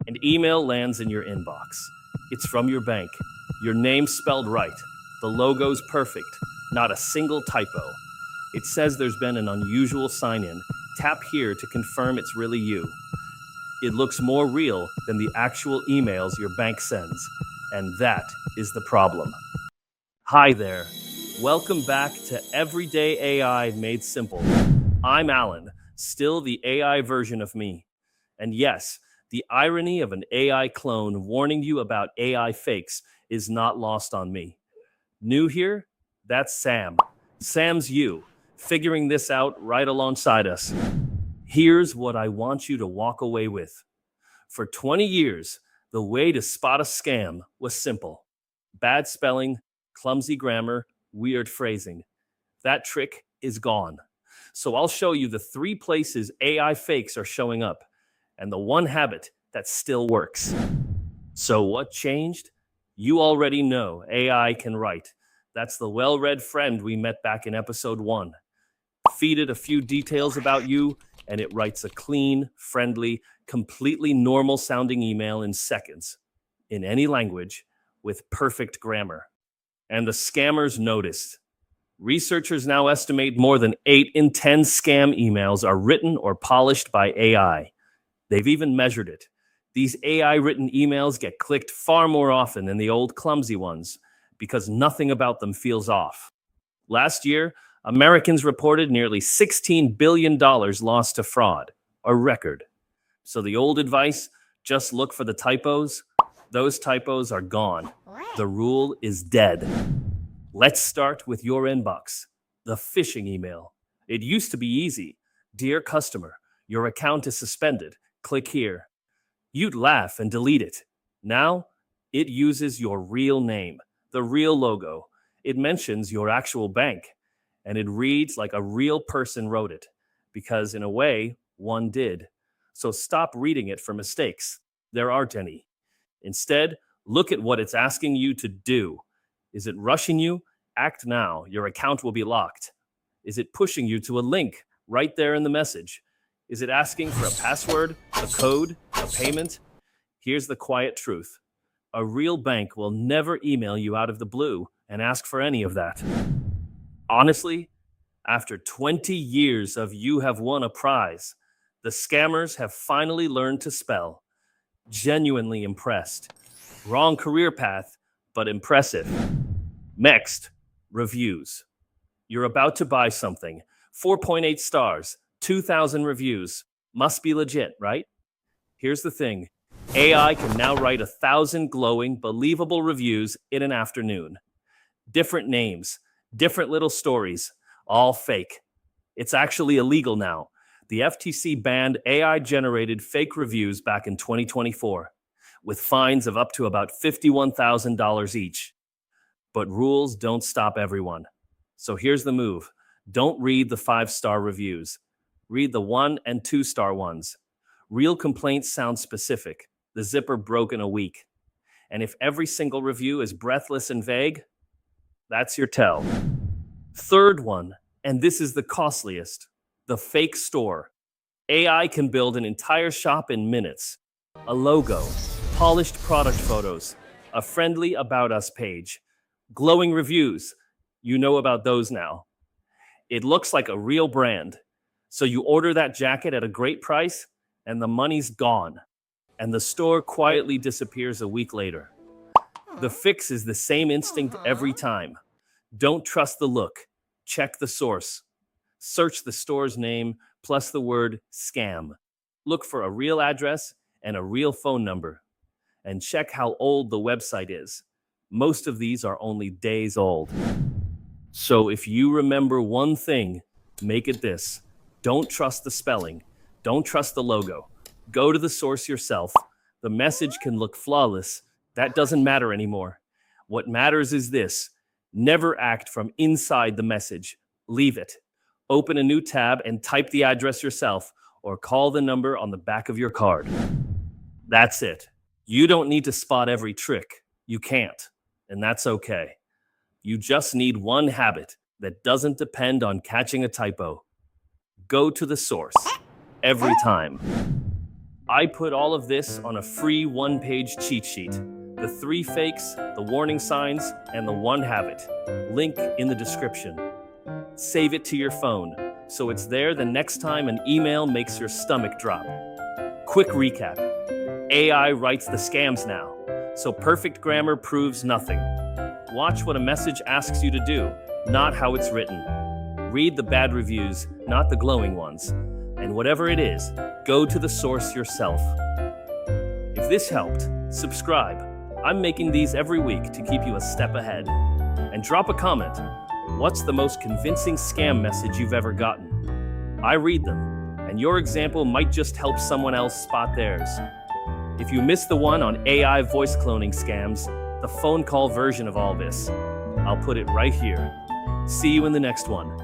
An email lands in your inbox. It's from your bank. Your name spelled right. The logo's perfect. Not a single typo. It says there's been an unusual sign-in. Tap here to confirm it's really you. It looks more real than the actual emails your bank sends. And that is the problem. Hi there. Welcome back to Everyday AI Made Simple. I'm Alan, still the AI version of me. And yes, the irony of an AI clone warning you about AI fakes is not lost on me. New here? That's Sam. Sam's you, figuring this out right alongside us. Here's what I want you to walk away with. For 20 years, the way to spot a scam was simple. Bad spelling, clumsy grammar, weird phrasing. That trick is gone. So I'll show you the 3 places AI fakes are showing up and the one habit that still works. So what changed? You already know AI can write. That's the well-read friend we met back in episode 1. Feed it a few details about you, and it writes a clean, friendly, completely normal-sounding email in seconds, in any language, with perfect grammar. And the scammers noticed. Researchers now estimate more than 8 in 10 scam emails are written or polished by AI. They've even measured it. These AI-written emails get clicked far more often than the old clumsy ones because nothing about them feels off. Last year, Americans reported nearly $16 billion lost to fraud, a record. So the old advice, just look for the typos, those typos are gone. The rule is dead. Let's start with your inbox, the phishing email. It used to be easy. Dear customer, your account is suspended. Click here. You'd laugh and delete it. Now, it uses your real name, the real logo. It mentions your actual bank, and it reads like a real person wrote it, because in a way, one did. So stop reading it for mistakes. There aren't any. Instead, look at what it's asking you to do. Is it rushing you? Act now. Your account will be locked. Is it pushing you to a link right there in the message? Is it asking for a password, a code, a payment? Here's the quiet truth. A real bank will never email you out of the blue and ask for any of that. Honestly, after 20 years of you have won a prize, the scammers have finally learned to spell. Genuinely impressed. Wrong career path, but impressive. Next, reviews. You're about to buy something. 4.8 stars, 2,000 reviews. Must be legit, right? Here's the thing. AI can now write 1,000 glowing, believable reviews in an afternoon. Different names, different little stories, all fake. It's actually illegal now. The FTC banned AI-generated fake reviews back in 2024, with fines of up to about $51,000 each. But rules don't stop everyone. So here's the move. Don't read the 5-star reviews. Read the 1 and 2-star ones. Real complaints sound specific. The zipper broke in a week. And if every single review is breathless and vague, that's your tell. Third one, and this is the costliest, the fake store. AI can build an entire shop in minutes. A logo, polished product photos, a friendly About Us page, glowing reviews. You know about those now. It looks like a real brand. So you order that jacket at a great price, and the money's gone. And the store quietly disappears a week later. The fix is the same instinct every time. Don't trust the look. Check the source. Search the store's name plus the word scam. Look for a real address and a real phone number. And check how old the website is. Most of these are only days old. So if you remember one thing, make it this. Don't trust the spelling. Don't trust the logo. Go to the source yourself. The message can look flawless. That doesn't matter anymore. What matters is this. Never act from inside the message. Leave it. Open a new tab and type the address yourself or call the number on the back of your card. That's it. You don't need to spot every trick. You can't. And that's okay. You just need one habit that doesn't depend on catching a typo. Go to the source. Every time. I put all of this on a free one-page cheat sheet. The 3 fakes, the warning signs, and the 1 habit. Link in the description. Save it to your phone, so it's there the next time an email makes your stomach drop. Quick recap. AI writes the scams now, so perfect grammar proves nothing. Watch what a message asks you to do, not how it's written. Read the bad reviews, not the glowing ones. And whatever it is, go to the source yourself. If this helped, subscribe. I'm making these every week to keep you a step ahead. And drop a comment. What's the most convincing scam message you've ever gotten? I read them, and your example might just help someone else spot theirs. If you missed the one on AI voice cloning scams, the phone call version of all this, I'll put it right here. See you in the next one.